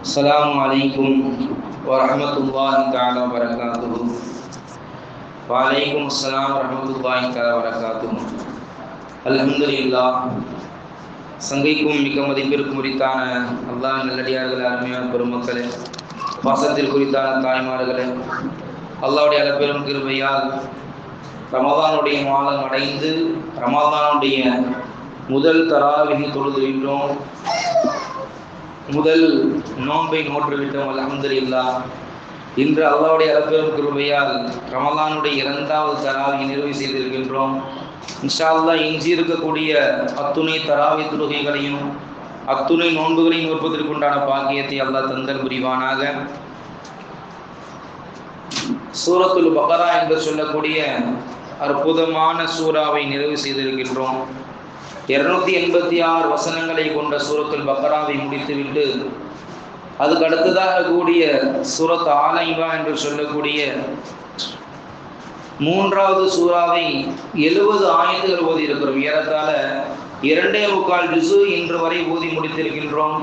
السلام عليكم ورحمة الله تعالى وبركاته. وعليكم السلام ورحمة الله تعالى وبركاته. الحمد لله. சங்கைக்கும் மிக மதிப்பிற்கும் உரித்தான அல்லாஹ் நல்லடியார்களே, அருமையான பெருமக்களே, பாசத்தில் குறித்தான தாய்மார்களே, அல்லாஹ்வுடைய அளப்பெரும் கிருபையால் ரமதானுடைய மாதம் அடைந்து ரமதானுடைய முதல் தராவிஹ் தொழுகின்றோம். முதல் நோன்பை நோற்றுவிட்டோம். அல்ஹம்துலில்லாஹ். இன்று அல்லாஹ்வுடைய அளப்பெரும் கிருபையால் ரமதானுடைய இரண்டாவது தராவிஹ் நிறைவு செய்திருக்கின்றோம். இன்ஷா அல்லாஹ் எஞ்சி இருக்கக்கூடிய அத்துணை தராவி தொழுகைகளையும் அத்துணை நோன்புகளையும் நோற்பதற்குண்டான பாக்கியத்தை அல்லாஹ் தந்தல் புரிவானாக. சூரத்துல் பக்ரா என்று சொல்லக்கூடிய அற்புதமான சூறாவை நிறைவு செய்திருக்கின்றோம். 286 வசனங்களை கொண்ட சூரத்துல் பக்ராவை முடித்துவிட்டு அதுக்கு அடுத்ததாக கூடிய சூரத் ஆல இம்ரான் என்று சொல்லக்கூடிய மூன்றாவது சூறாவை 70 ஆயத்துகள் ஓதி இருக்கிறோம். ஏறத்தாழ 2.25 ஜுஸு இன்று வரை ஓதி முடித்திருக்கின்றோம்.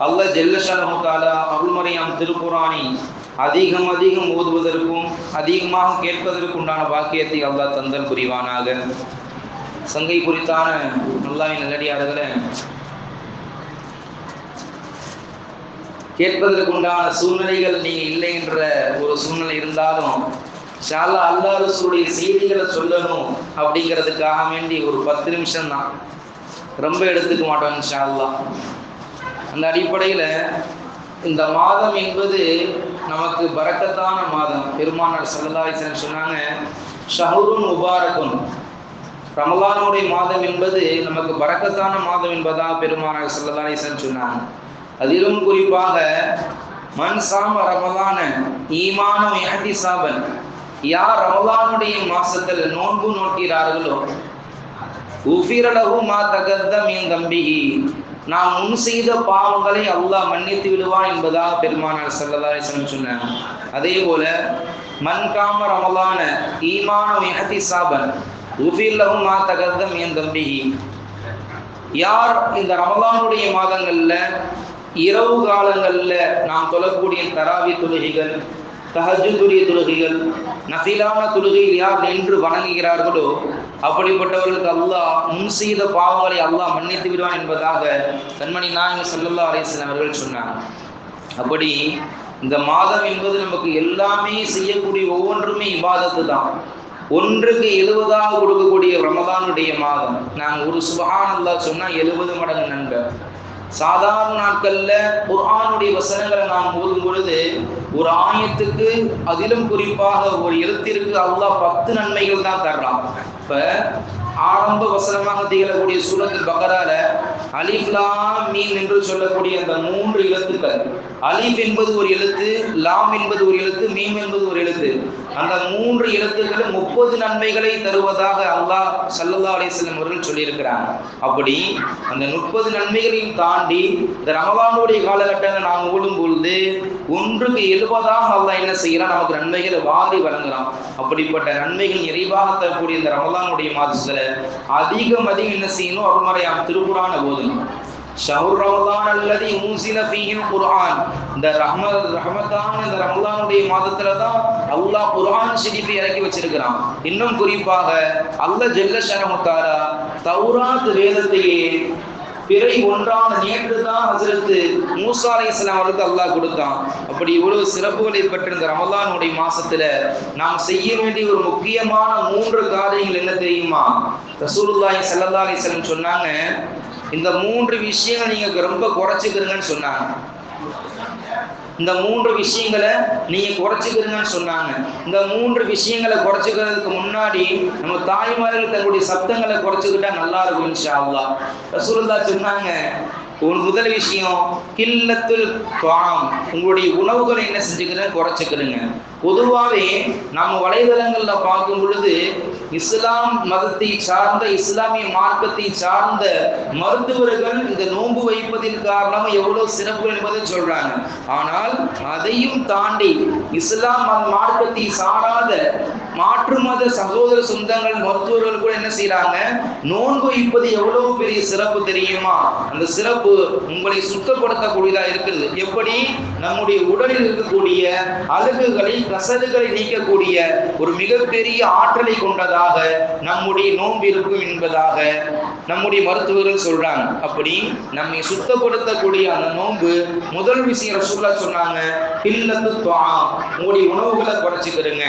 அல்லாஹ் ஜல்லஷானஹு தஆலா அருள்மறையாம் திருக்குர்ஆனை அதிகம் ஓதுவதற்கும் அதிகமாக கேட்பதற்குண்டான பாக்கியத்தை அல்லாஹ் தந்தல் புரிவானாக. சங்கை குறித்தான அல்லாஹ்வின் நல்லடியார்களே, கேட்பதற்குண்டான சூழ்நிலைகள் நீங்க இல்லை என்ற ஒரு சூழ்நிலை இருந்தாலும் இன்ஷா அல்லாஹ் அல்லாஹ் ரசூலுடைய செய்திகளை சொல்லணும் அப்படிங்கிறதுக்காக வேண்டி ஒரு 10 நிமிஷம் தான், ரொம்ப எடுத்துக்க மாட்டோம் இன்ஷா அல்லாஹ். அந்த அடிப்படையில் இந்த மாதம் என்பது நமக்கு பரக்கத்தான மாதம். பெருமானார் ஸல்லல்லாஹு அலைஹி வஸல்லம் சொன்னாங்க, ஷஹ்ருன் முபாரக்குன், ரமலானுடைய மாதம் என்பது நமக்கு பரக்கத்தான மாதம் என்பதாக பெருமானார் ஸல்லல்லாஹு அலைஹி வஸல்லம் சொன்னாங்க. அதிலும் குறிப்பாக மன் சாம ரமலான ஈமானம் இஹ்திசாபன், யார் ரமலானுடைய மாசத்தில் நோன்பு நோக்கிறார்களோ உஃபிர லஹு மா தகத்தம மின் தம்பிஹி, நாம் முன் செய்த பாவங்களை அல்லாஹ் மன்னித்து விடுவான் என்பதாக பெருமானார் ஸல்லல்லாஹு அலைஹி வஸல்லம் சொன்னாங்க. அதே போல மன் காம ரமலான ஈமானம் இஹ்திசாபன் உஃபிர லஹு மா தகத்தம மின் தம்பிஹி, யார் இந்த ரமலானுடைய மாதங்கள்ல இரவு காலங்கள்ல நாம் தொழக்கூடிய தராவி தொழுகைகள், தஹஜ்ஜுதுடைய தொழுகைகள், நஃபிலான தொழுகையில் யார் நின்று வணங்குகிறார்களோ அப்படிப்பட்டவர்களுக்கு அல்லாஹ் முன் செய்த பாவங்களை அல்லாஹ் மன்னித்து விடுவான் என்பதாக கண்மணி நாயகம் ஸல்லல்லாஹு அலைஹி வஸல்லம் அவர்கள் சொன்னாங்க. அப்படி இந்த மாதம் என்பது நமக்கு எல்லாமே செய்யக்கூடிய ஒவ்வொன்றுமே இபாதத்து தான். ஒன்றுக்கு 70 கொடுக்கக்கூடிய ரமதானுடைய மாதம். நாங்கள் ஒரு சுப்ஹானல்லாஹ் சொன்னால் 70 மடங்கு நன்மை. சாதாரண நாட்கள்ல குர்ஆனுடைய வசனங்களை நாம் ஓதும் பொழுது ஒரு ஆயத்துக்கு, அதிலும் குறிப்பாக ஒரு எழுத்திற்கு அல்லாஹ் 10 நன்மைகள் தான் தர்றான். இப்ப ஆரம்ப வசனமாக திகழக்கூடிய சூரத்துல் பக்ரால அலிஃப் லாம் மீம் என்று சொல்லக்கூடிய அந்த 3 எழுத்துக்கள், அலிஃப் என்பது ஒரு எழுத்து, லாம் என்பது ஒரு எழுத்து, மீம் என்பது ஒரு எழுத்து, அந்த 3 எழுத்துக்களும் 30 நன்மைகளை தருவதாக அல்லாஹ் ஸல்லல்லாஹு அலைஹி வஸல்லம் அவர்கள் சொல்லியிருக்கிறாங்க. அப்படி அந்த 30 நன்மைகளையும் தாண்டி இந்த ரமலானுடைய காலகட்டங்கள் நாம் ஓடும் பொழுது ஒன்றுக்கு 70 அல்லாஹ் என்ன செய்யறான், நமக்கு நன்மைகளை வாரி வழங்குறான். அப்படிப்பட்ட நன்மைகள் நிறைவாக தரக்கூடிய இந்த ரமலானுடைய மாதத்துல அதிகம் என்ன செய்யணும், அருள்மறையாம் திருக்குர்ஆனை ஓதணும். ஷஹ்ரு ரமலான் அல்லதி உன்ஸில ஃபீஹில் குர்ஆன், இந்த ரஹமத்தான இந்த ரமலானுடைய மாதத்துல தான் அல்லாஹ் குர்ஆன் ஷரீஃபை இறக்கி வச்சிருக்கிறான். இன்னும் குறிப்பாக அல்லாஹ் ஜல்லஷானஹு தஆலா தௌராத் வேதத்தையே பிறை ஒன்றான நேற்று தான் ஹஜ்ரத் மூசா அலைஹிஸ்ஸலாம் அவர்களுக்கு அல்லாஹ் கொடுத்தான். அப்படி இவ்வளவு சிறப்புகளை பெற்ற இந்த ரமலானுடைய மாசத்துல நாம் செய்ய வேண்டிய ஒரு முக்கியமான 3 காரியங்கள் என்ன தெரியுமா? ரசூலுல்லாஹி ஸல்லல்லாஹு அலைஹி வஸல்லம் சொன்னாங்க, இந்த 3 விஷயங்களை நீங்க ரொம்ப குறைச்சிக்கிறீங்கன்னு சொன்னாங்க. இந்த 3 விஷயங்களை நீங்க குறைச்சிக்கிறீங்கன்னு சொன்னாங்க. இந்த 3 விஷயங்களை குறைச்சிக்கிறதுக்கு முன்னாடி நம்ம தாய்மார்கள் தங்களுடைய சப்தங்களை குறைச்சிக்கிட்டா நல்லா இருக்கும் இன்ஷா அல்லாஹ். ரசூலுல்லாஹ் சொன்னாங்க, முதல் விஷயம் கில்லத்துல் துஆம், உங்களுடைய உணவுகளை என்ன செஞ்சுக்கிறேன், குறைச்சிக்கிறீங்க. பொதுவாகவே நம்ம வலைதளங்கள்ல பார்க்கும் பொழுது இஸ்லாம் மதத்தை சார்ந்த, இஸ்லாமிய மார்க்கத்தை சார்ந்த மருத்துவர்கள் இந்த நோன்பு வைப்பதின் காரணம் எவ்வளவு சிறப்பு என்பதை சொல்றாங்க. ஆனால் அதையும் தாண்டி இஸ்லாம் மார்க்கத்தை சாராத மாற்று மத சகோதர சொந்தங்கள் மருத்துவர்கள் கூட என்ன செய்யறாங்க, நோன்பு வைப்பது எவ்வளவு பெரிய சிறப்பு தெரியுமா? அந்த சிறப்பு உங்களை சுத்தப்படுத்தக்கூடியதா இருக்கிறது. எப்படி? நம்முடைய உடலில் இருக்கக்கூடிய அழுகுகளை, கசடுகளை நீக்கக்கூடிய ஒரு மிகப்பெரிய ஆற்றலை கொண்டதாக நம்முடைய நோன்பு இருக்கும் என்பதாக நம்முடைய மருத்துவர்கள் சொல்றாங்க. அப்படி நம்மை சுத்தப்படுத்தக்கூடிய அந்த நோன்பு முதல் விஷயம் ரசூலுல்லாஹ் சொன்னாங்க, கில்லத்து துஆம், உங்களுடைய உணவுகளை குறைச்சிக்கிறங்க.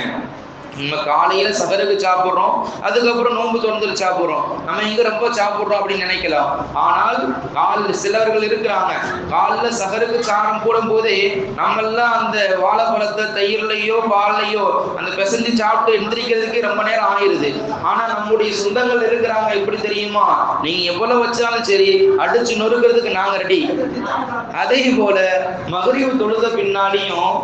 நம்ம காலையில சகருக்கு சாப்பிட்றோம், அதுக்கப்புறம் நோன்பு தொடர்ந்து சாப்பிட்றோம். நம்ம எங்க ரொம்ப சாப்பிட்றோம் அப்படின்னு நினைக்கலாம். ஆனால் காலில் சிலர்கள் இருக்கிறாங்க, காலில் சகருக்கு சாரம் போடும் போதே நம்மெல்லாம் அந்த வாழைப்பழத்தை தயிர்லையோ பால்லையோ அந்த பிசைஞ்சு சாப்பிட்டு எந்திரிக்கிறதுக்கு ரொம்ப நேரம் ஆயிடுது. ஆனா நம்முடைய சொந்தங்கள் இருக்கிறாங்க, எப்படி தெரியுமா? நீங்க எவ்வளவு வச்சாலும் சரி, அடிச்சு நொறுக்கிறதுக்கு நாங்க ரெடி. அதே போல மகரிப் தொழுத பின்னாடியும்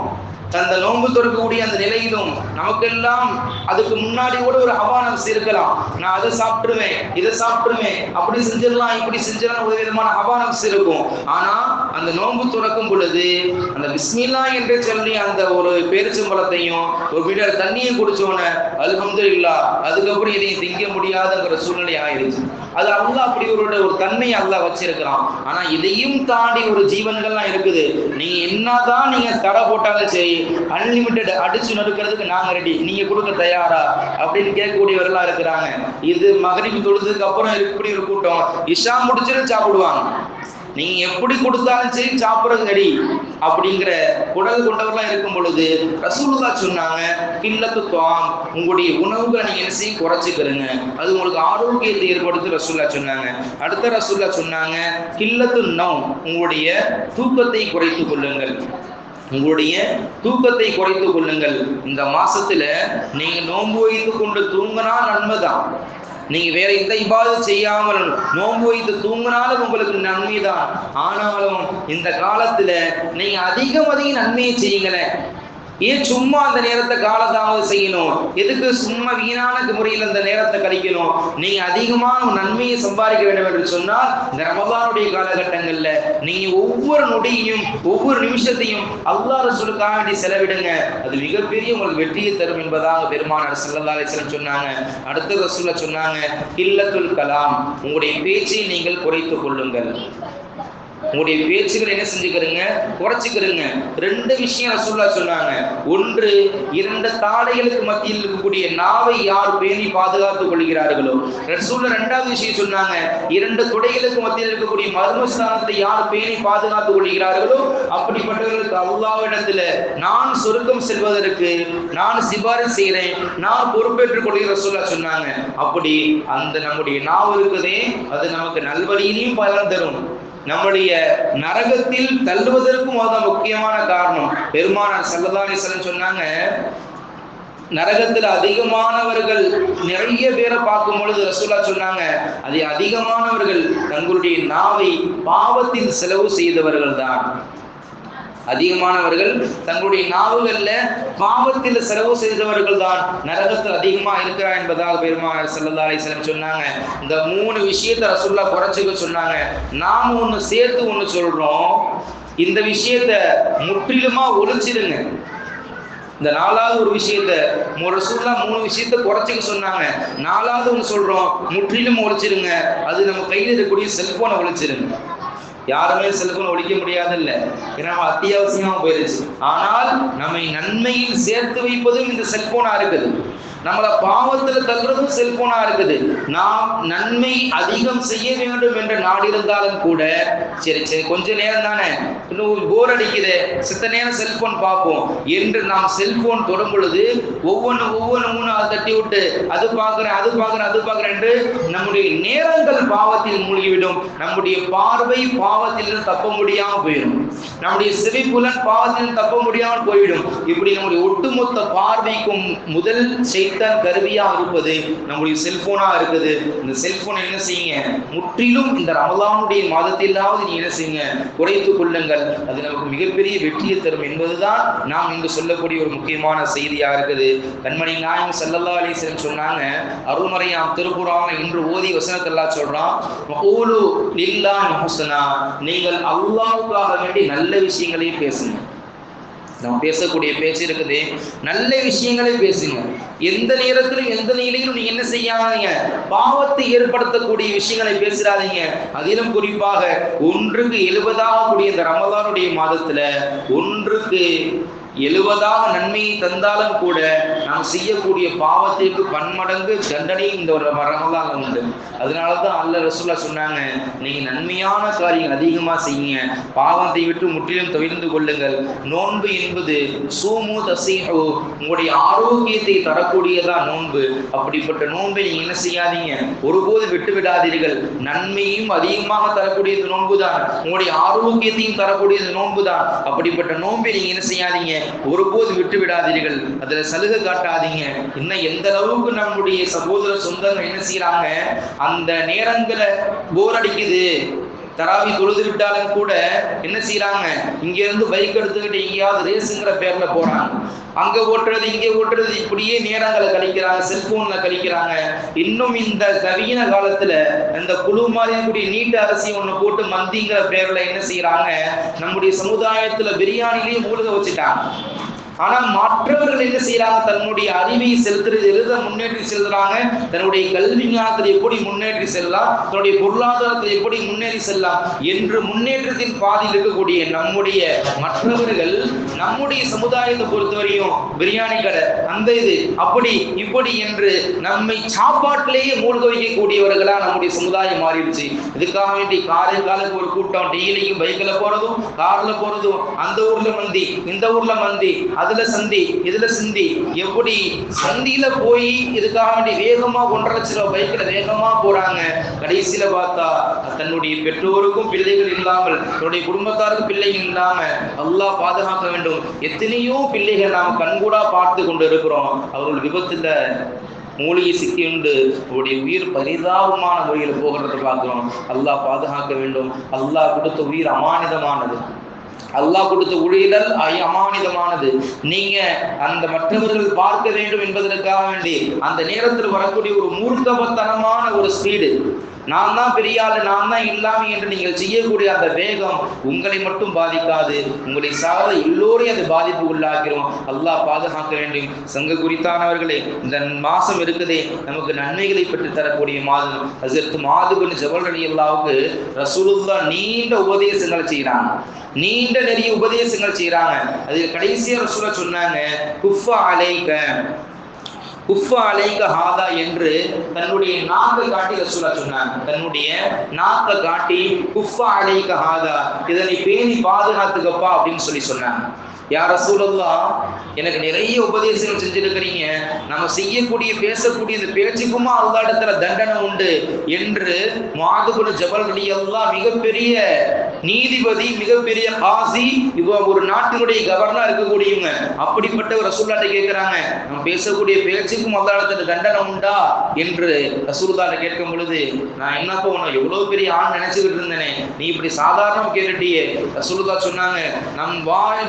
அந்த நோன்பு தொடக்கக்கூடிய அந்த நிலையிலும் நமக்கெல்லாம் அதுக்கு முன்னாடி கூட ஒரு ஹவானஸ் இருக்கலாம். நான் அதை சாப்பிட்டுருவேன், இதை சாப்பிட்டுருவேன், அப்படி செஞ்சிடலாம், இப்படி செஞ்சிடலாம், ஒரு விதமான ஹவானஸ் இருக்கும். ஆனா அந்த நோன்பு துறக்கும் பொழுது அந்த பிஸ்மில்லா என்று சொல்லி அந்த ஒரு பேரிச்சம்பழத்தையும் ஒரு மீட்டர் தண்ணியும் குடிச்சோன்னே அல்ஹம்துலில்லாஹ், அதுக்கப்புறம் இதையும் திங்க முடியாதுங்கிற சூழ்நிலை ஆயிடுச்சு. அது அல்லாஹ் அப்படி ஒரு தன்மையை அல்லாஹ் வச்சிருக்கிறான். ஆனா இதையும் தாண்டி ஒரு ஜீவன்கள்லாம் இருக்குது. நீங்க என்னதான் நீங்க தடை போட்டாலும் சரி, அன்லிமிட்டெட் அடிச்சு நடுக்கிறதுக்கு நாங்க ரெடி, நீங்க கொடுக்க தயாரா அப்படின்னு கேட்கக்கூடியவர்களா இருக்கிறாங்க. இது மகரிப் தொழுதுக்கு அப்புறம் இப்படி ஒரு கூட்டம் இஷா முடிச்சுட்டு சாப்பிடுவாங்க. நீங்க எப்படி கொடுத்தாலும் சரி சாப்பிடுறது ரெடி அப்படிங்கிற குடல் கொண்டவர்களா இருக்கும் பொழுது ரசூலுல்லாஹ் சொன்னாங்க, கில்லத்து துஆம், உங்களுடைய உணவுகளை நீங்க என்ன செய்ய குறைச்சிக்கிறங்க, அது உங்களுக்கு ஆரோக்கியத்தை ஏற்படுத்தி ரசூலுல்லாஹ் சொன்னாங்க. அடுத்த ரசூலுல்லாஹ் சொன்னாங்க, கில்லத்து நௌம், உங்களுடைய தூக்கத்தை குறைத்துக் கொள்ளுங்கள், உங்களுடைய தூக்கத்தை குறைத்துக் கொள்ளுங்கள். இந்த மாசத்துல நீங்க நோன்பு வைத்து கொண்டு தூங்கினா நன்மைதான். நீங்க வேற எந்த இபாதத் செய்யாமல் நோன்பு வைத்து தூங்கினாலும் உங்களுக்கு நன்மைதான். ஆனாலும் இந்த காலத்துல நீங்க அதிகம் நன்மையை செய்யுங்களேன். ஏன் சும்மா அந்த நேரத்தை காலதாமதம் செய்யணும்? எதுக்கு சும்மா வீணான முறையில் அந்த நேரத்தை கழிக்கணும்? நீங்க அதிகமான நன்மையை சம்பாதிக்க வேண்டும் என்று சொன்னால் இந்த ரமலானுடைய காலகட்டங்கள்ல நீங்க ஒவ்வொரு நொடியையும் ஒவ்வொரு நிமிஷத்தையும் அல்லாஹ் ரசூலுக்காக வேண்டி செலவிடுங்க. அது மிகப்பெரிய உங்களுக்கு வெற்றியை தரும் என்பதாக பெருமானார் ஸல்லல்லாஹு அலைஹி வஸல்லம் சொன்னாங்க. அடுத்த ரசூலுல்லாஹ் சொன்னாங்க, கில்லத்துல் கலாம், உங்களுடைய பேச்சை நீங்கள் குறைத்துக் கொள்ளுங்கள். உங்களுடைய பேச்சுகள் என்ன செஞ்சுக்கிறீங்க, குறைச்சிக்கிறீங்க. ரெண்டு விஷயம் ரசூலுல்லாஹ் சொன்னாங்க. ஒன்று, இரண்டு தாடைகளுக்கு மத்தியில் இருக்கக்கூடிய நாவை யார் பேணி பாதுகாத்துக் கொள்கிறார்களோ. ரசூலுல்லாஹ் ரெண்டாவது விஷயம் சொன்னாங்க, இரண்டு துடைகளுக்கு மத்தியில் இருக்கக்கூடிய மர்மஸ்தானத்தை யார் பேணி பாதுகாத்துக் கொள்கிறார்களோ அப்படிப்பட்டவர்களுக்கு அல்லாஹ்விடத்துல நான் சொர்க்கம் செல்வதற்கு நான் சிபாரிசு செய்கிறேன், நான் பொறுப்பேற்றுக் கொள்கிற ரசூலுல்லாஹ் சொன்னாங்க. அப்படி அந்த நம்முடைய நாவு இருக்குதே, அது நமக்கு நல்வழியிலையும் பலன் தரும், நம்முடைய நரகத்தில் தள்ளுவதற்கும் அதுதான் முக்கியமான காரணம். பெருமானார் ஸல்லல்லாஹு அலைஹி வஸல்லம் சொன்னாங்க, நரகத்தில் அதிகமானவர்கள் நிறைய பேரை பார்க்கும் பொழுது ரசூலுல்லாஹ் சொன்னாங்க, அது அதிகமானவர்கள் தங்களுடைய நாவை பாவத்தில் செலவு செய்தவர்கள் தான். அதிகமானவர்கள் தங்களுடைய நாவுகள்ல பாவத்தில் செலவு செய்தவர்கள் தான் நரகத்தில் அதிகமா இருக்கிறார் என்பதாக பெருமானார் ஸல்லல்லாஹு அலைஹி வஸல்லம் சொன்னாங்க. இந்த மூணு விஷயத்தை ரசூலுல்லாஹ் குறைச்சிக்க சொன்னாங்க. நாம ஒண்ணு சேர்த்து ஒண்ணு சொல்றோம், இந்த விஷயத்தை முற்றிலுமா ஒழிச்சிடுங்க. இந்த நாலாவது ஒரு விஷயத்தை ரசூலுல்லாஹ் மூணு விஷயத்தை குறைச்சிக்க சொன்னாங்க. நாலாவது ஒண்ணு சொல்றோம், முற்றிலும் ஒழிச்சிடுங்க. அது நம்ம கையில் இருக்கக்கூடிய செல்போனை ஒழிச்சிடுங்க. யாருமே செல்போன் ஒழிக்க முடியாது இல்ல, ஏன்னா அத்தியாவசியமா போயிருச்சு. ஆனால் நம்மை நன்மையில் சேர்த்து வைப்பதும் இந்த செல்போனா இருக்குது, நம்மளை பாவத்துல தள்ளுறதும் செல்போனா இருக்குது. நாம் நன்மை அதிகம் செய்ய வேண்டும் என்ற நாடு இருந்தாலும் கூட சரி சரி கொஞ்ச நேரம் தானே, இன்னும் போர் அடிக்குது, சித்த நேரம் செல்போன் பார்ப்போம் என்று நாம் செல்போன் தொடும் பொழுது ஒவ்வொன்னு அதை தட்டி விட்டு அது பார்க்கிறேன் என்று நம்முடைய நேரங்கள் பாவத்தில் மூழ்கிவிடும். நம்முடைய பார்வை பாவத்தில் தப்ப முடியாமல் போயிடும், நம்முடைய செவிப்புலன் பாவத்தில் தப்ப முடியாமல் போய்விடும். இப்படி நம்முடைய ஒட்டுமொத்த பார்வைக்கும் முதல் செய்தி ஷைத்தான் கருவியா இருப்பது நம்முடைய செல்போனா இருக்குது. இந்த செல்போன் என்ன செய்யுங்க, முற்றிலும் இந்த ரமலானுடைய மாதத்திலாவது நீ என்ன செய்யுங்க, குறைத்துக் கொள்ளுங்கள். அது நமக்கு மிகப்பெரிய வெற்றியை தரும் என்பதுதான் நாம் இங்கு சொல்லக்கூடிய ஒரு முக்கியமான செய்தியா இருக்குது. கண்மணி நாயகம் ஸல்லல்லாஹு அலைஹி வஸல்லம் சொன்னாங்க, அருள்மறையாம் திருக்குர்ஆன்ல இன்று ஓதி வசனத்தை அல்லாஹ் சொல்றான், வகூலு லில்லாஹி ஹுஸ்னா, நீங்கள் அல்லாஹ்வுக்காக வேண்டி நல்ல விஷயங்களை பேசுங்க. நம்ம பேசக்கூடிய பேச்சு இருக்குது, நல்ல விஷயங்களே பேசுங்க. எந்த நேரத்திலும் எந்த நிலையிலும் நீங்க என்ன செய்யாதீங்க, பாவத்தை ஏற்படுத்தக்கூடிய விஷயங்களை பேசுறாதீங்க. அதிலும் குறிப்பாக 1க்கு 70 கூடிய இந்த ரமலானுடைய மாதத்துல 1க்கு 70 நன்மையை தந்தாலும் கூட நாம் செய்யக்கூடிய பாவத்திற்கு பன்மடங்கு தண்டனை இந்த ஒரு ரமலான்ல உண்டு. அதனாலதான் அல்லாஹ் ரசூலுல்லாஹ் சொன்னாங்க, நீங்க நன்மையான காரியங்கள் அதிகமா செய்யுங்க, பாவத்தை விட்டு முற்றிலும் தவிர்த்து கொள்ளுங்கள். நோன்பு என்பது சூமு தஸீஹு, உங்களுடைய ஆரோக்கியத்தை தரக்கூடியதா நோன்பு. அப்படிப்பட்ட நோன்பை நீங்க என்ன செய்யாதீங்க, ஒருபோது விட்டு விடாதீர்கள். நன்மையும் அதிகமாக தரக்கூடியது நோன்பு தான், உங்களுடைய ஆரோக்கியத்தையும் தரக்கூடியது நோன்பு தான். அப்படிப்பட்ட நோன்பை நீங்க என்ன செய்யாதீங்க, ஒருபோது விட்டு விடாதீர்கள். அதுல சலுகை காட்டாதீங்க. இன்னும் எந்த அளவுக்கு நம்முடைய சகோதர சொந்தங்கள் என்ன செய்யறாங்க, அந்த நேரங்களை போர் அடிக்குது, தராவி தொழுது விட்டாலும் கூட என்ன செய்யறாங்க, இங்க இருந்து பைக் எடுத்துக்கிட்டு எங்கேயாவது ரேஸுங்கிற பேர்ல போறாங்க. அங்க ஓட்டுறது இங்கே ஓட்டுறது, இப்படியே நேரங்களை கழிக்கிறாங்க, செல்போன்ல கழிக்கிறாங்க. இன்னும் இந்த நவீன காலத்துல இந்த குழு மாதிரி கூடிய நீட்டு அரசியல் ஒண்ணு போட்டு மந்திங்கிற பேர்ல என்ன செய்யறாங்க, நம்முடைய சமுதாயத்துல பிரியாணிலேயே மூழ்க வச்சுட்டாங்க. ஆனா மற்றவர்கள் என்ன செய்யறாங்க, தன்னுடைய அறிவை செலுத்துறது, எழுத முன்னேற்றி செல்றாங்க. தன்னுடைய கல்வி ஞானத்தை எப்படி முன்னேற்றி செல்லலாம், தன்னுடைய பொருளாதாரத்தை எப்படி முன்னேறி செல்லலாம் என்று முன்னேற்றத்தின் பாதையில் இருக்கக்கூடிய நம்முடைய மற்றவர்கள் நம்முடைய சமுதாயத்தை பொறுத்தவரையும் பிரியாணி கடை, அந்த இது அப்படி இப்படி என்று நம்மை சாப்பாட்டிலேயே மூழ்க வைக்கக்கூடியவர்களா நம்முடைய சமுதாயம் மாறிடுச்சு. இதுக்காக வேண்டி காலைக்கு ஒரு கூட்டம், டெய்லியும் பைக்கில் போறதும் கார்ல போறதும், அந்த ஊர்ல மந்தி இந்த ஊர்ல மந்தி, அதுல சந்தி இதுல சிந்தி, எப்படி சந்தியில போய் இதுக்காக வேண்டி வேகமா 1.5 லட்சம் ரூபாய் பைக்ல வேகமா போறாங்க. கடைசியில பார்த்தா தன்னுடைய பெற்றோருக்கும் பிள்ளைகள் இல்லாமல், தன்னுடைய குடும்பத்தாருக்கும் பிள்ளைகள் இல்லாம, அல்லாஹ் பாதுகாக்க வேண்டும், எத்தனையோ பிள்ளைகள் நாம் கண்கூடா பார்த்து கொண்டு இருக்கிறோம். அவர்கள் விபத்துல மூலிகை சிக்கியுண்டு அவருடைய உயிர் பரிதாபமான முறையில் போகிறத பார்க்கிறோம். அல்லாஹ் பாதுகாக்க வேண்டும். அல்லாஹ் கொடுத்த உயிர் அமானிதமானது, அல்லாஹ் கொடுத்த உயிரல் அமானிதமானது. நீங்க அந்த மற்றவர்கள் பார்க்க வேண்டும் என்பதற்காக வேண்டி அந்த நேரத்தில் வரக்கூடிய ஒரு மூர்க்கத்தனமான ஒரு ஸ்பீடு, நான் தான் பெரிய ஆளு, நான் தான் இல்லாம என்று நீங்கள் செய்யக்கூடிய அந்த வேகம் உங்களை மட்டும் பாதிக்காது, உங்களை சார்ந்த எல்லோரையும் அது பாதிப்பு உள்ளாக்கிறோம். அல்லாஹ் பாதுகாக்க வேண்டும். சங்க குறித்தானவர்களே, இந்த மாசம் இருக்குதே நமக்கு நன்மைகளை பெற்று தரக்கூடிய மாதம். ஹஸரத் முஆது பின் ஜபல் ரலியல்லாஹு ரசூலுல்லாஹ் நீண்ட உபதேசங்களை செய்யறாங்க, நீண்ட நிறைய உபதேசங்கள் செய்யறாங்க. அதில் கடைசியா ரசூலுல்லாஹ் சொன்னாங்க, குஃபா அலைக ஹாதா என்று தன்னுடைய நாக்கை காட்டி ரசூலுல்லாஹ் சொன்னாங்க. தன்னுடைய நாக்கை காட்டி குஃபா அலைக ஹாதா, இதனை பேணி பாதுகாத்துக்கப்பா அப்படின்னு சொன்னாங்க. யா ரசூலுல்லாஹ், எனக்கு நிறைய உபதேசங்கள் செஞ்சிருக்கிறீங்க, நம்ம செய்யக்கூடிய பேசக்கூடிய இந்த பேச்சுக்குமா அல்லாஹ் இடத்துல தண்டனை உண்டு என்று முஆது பின் ஜபல் ரலியல்லாஹு மிகப்பெரிய நீதிபதி, மிகப்பெரிய காசி, ஒரு நாட்டினுடைய கவர்னர் இருக்கக்கூடியவங்க, அப்படிப்பட்ட ஒரு ரசூலுல்லாஹ் கேட்கிறாங்க, நம்ம பேசக்கூடிய பேச்சுக்கும் அல்லாஹ் இடத்துல தண்டனை உண்டா என்று ரசூலுல்லாஹ் கேட்கும் பொழுது, நான் என்னப்போ உன்னை எவ்வளவு பெரிய ஆண் நினைச்சுக்கிட்டு இருந்தேனே, நீ இப்படி சாதாரணம் கேட்டுட்டியே. ரசூலுல்லாஹ் சொன்னாங்க, நம்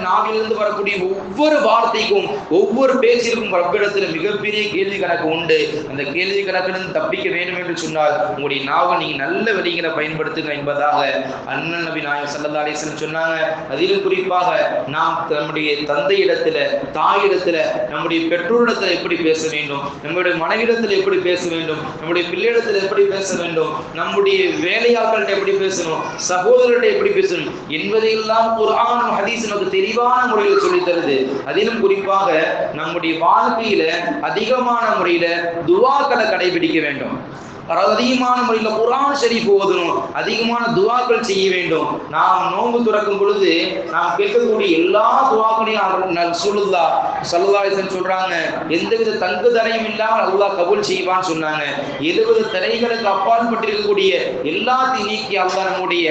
நாவிலிருந்து வரக்கூடிய ஒவ்வொரு வார்த்தைக்கும் ஒவ்வொரு பேச்சிற்கும் ரப்பிடத்தில் மிகப்பெரிய கேள்வி கணக்கு உண்டு. அந்த கேள்வி கணக்கிலிருந்து தப்பிக்க வேண்டும் என்று சொன்னால் உங்களுடைய நாவை நீங்க நல்ல வழிகளை பயன்படுத்துங்க என்பதாக அண்ணன் நபி நாயகம் ஸல்லல்லாஹு அலைஹி வஸல்லம் சொன்னாங்க. அதிலும் குறிப்பாக நாம் நம்முடைய தந்தையிடத்துல, தாயிடத்துல, நம்முடைய பெற்றோரிடத்துல எப்படி பேச வேண்டும், நம்முடைய மனைவிடத்தில் எப்படி பேச வேண்டும், நம்முடைய பிள்ளையிடத்தில் எப்படி பேச வேண்டும், நம்முடைய வேலையாட்கள்கிட்ட எப்படி பேசணும், சகோதரர்கிட்ட எப்படி பேசணும் என்பதையெல்லாம் குர்ஆன் ஹதீஸ் நமக்கு தெளிவான முறையில் சொல்லி தருது. அதிலும் குறிப்பாக நம்முடைய வாழ்க்கையில அதிகமான முறையில துஆக்களை கடைபிடிக்க வேண்டும். அதிகமான முறையில் குர்ஆன் ஷரீஃப் ஓதணும், அதிகமான துஆக்கள் செய்ய வேண்டும். நாம் நோன்பு துறக்கும் பொழுது நாம் கேட்கக்கூடிய எல்லா துஆக்களையும் ரசூலுல்லாஹ் ஸல்லல்லாஹு அலைஹி வஸல்லம் சொல்றாங்க, எந்தவித தங்கு தடையும் இல்லாமல் அல்லாஹ் கபூல் செய்வான்னு சொன்னாங்க. 70 தடைகளுக்கு அப்பாற்பட்டிருக்கக்கூடிய எல்லாத்தையும் நீக்கி அல்லாஹ் நம்முடைய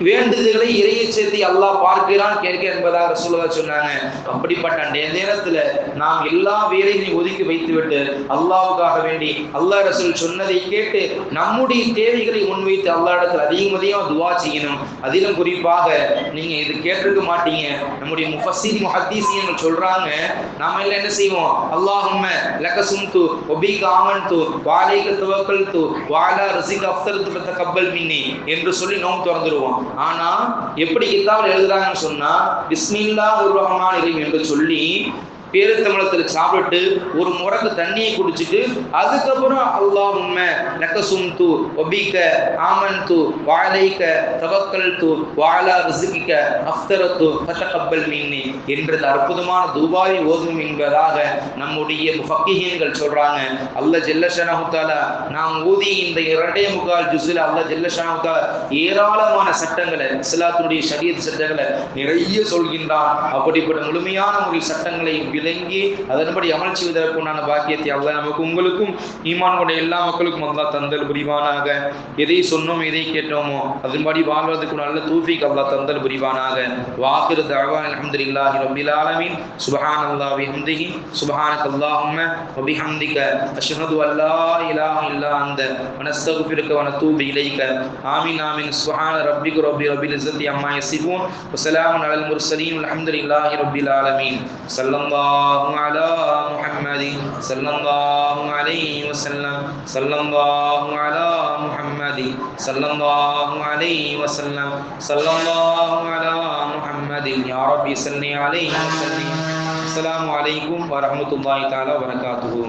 வேண்டுதல்களை இறையச்சத்தை அல்லாஹ் பார்க்கிறான் கேட்க என்பதாக ரசூலுல்லாஹ் சொன்னாங்க. அப்படிப்பட்ட நேரத்துல நாம் எல்லா வேலைகளையும் ஒதுக்கி வைத்துவிட்டு அல்லாஹ்வுக்காக வேண்டி அல்லாஹ் ரசூல் சொன்னதை கேட்டு நம்முடைய தேவைகளை முன்வைத்து அல்லாஹ் இடத்துல அதிகம் துஆ செய்யணும். அதிலும் குறிப்பாக நீங்க இது கேட்டிருக்க மாட்டீங்க, நம்முடைய முஃபஸ்ஸிர் முஹத்தீஸீன்கள் சொல்றாங்க, நாம எல்லாம் என்ன செய்வோம், அல்லாஹும்ம லக சும்து வபிக ஆமன்து வஅலைக தவக்கல்து வஅலா ரிஸ்க அஃதல்து ஃபதகப்பல் மின்னி என்று சொல்லி நோம் திறந்துருவோம். ஆனா எப்படி கிதாபில் எழுதுறாங்கன்னு சொன்னா பிஸ்மில்லாஹிர் ரஹ்மானிர் ரஹீம் என்று சொல்லி பேருத்தமிழத்தில் சாப்பிட்டு ஒரு முறக்கு தண்ணியை குடிச்சிட்டு அதுக்கப்புறம் அல்லாஹும்ம லக சும்து வபிக ஆமன்து வஅலைக தவக்கல்து வஅலா ரிஸ்கிக அஃதரத்து ஃபதகப்பல் மின்னி என்ற அற்புதமான துஆவை ஓதும் என்பதாக நம்முடைய முஃபக்கிஹீன்கள் சொல்றாங்க. அல்லாஹ் ஜல்ல ஷஅனஹு தஆலா நாம் ஓதி இந்த 2.25 ஜுஸ்ல அல்லாஹ் ஜல்ல ஷஅனஹு தஆலா ஏராளமான சட்டங்களை இஸ்லாத்துடைய ஷரியத் சட்டங்களை நிறைய சொல்கின்றான். அப்படிப்பட்ட முழுமையான முறையில் சட்டங்களை விளங்கி அதன்படி அமல் செய்வதற்குண்டான பாக்கியத்தை அல்லாஹ் நமக்கு உங்களுக்கும் ஈமான் கொண்ட எல்லா மக்களுக்கும் அல்லாஹ் தந்தல் புரிவானாக. எதை சொன்னோம் எதை கேட்டோமோ அதன்படி வாழ்வதற்கு நல்ல தௌஃபீக் அல்லாஹ் தந்தல் புரிவானாக. வாகிரு தஅவானா அல்ஹம்துலில்லாஹி ரப்பில் ஆலமீன். சுப்ஹானல்லாஹி வபிஹம்திஹி சுப்ஹானக்கல்லாஹும்ம வபிஹம்திக அஷ்ஹது அல்லா இலாஹா இல்லா அன்த வனஸ்தக்ஃபிருக வனதூபு இலைக. ஆமீன் ஆமீன். சுப்ஹான ரப்பிக ரப்பில் இஸ்ஸத்தி அம்மா யசிஃபூன் வஸலாமுன் அலல் முர்ஸலீன் வல்ஹம்துலில்லாஹி ரப்பில் ஆலமீன். ஸல்லல்லாஹு அலா முஹம்மதின் ஸல்லல்லாஹு அலைஹி வஸல்லம் ஸல்லல்லாஹு அலா முஹம்மதின் ஸல்லல்லாஹு அலைஹி வஸல்லம் ஸல்லல்லாஹு அலா முஹம்மதின் யா ரப்பி ஸல்லி அலைஹி வஸல்லம். அஸ்ஸலாமு அலைக்கும் வரஹ்மத்துல்லாஹி தஆலா வபரகாத்துஹு.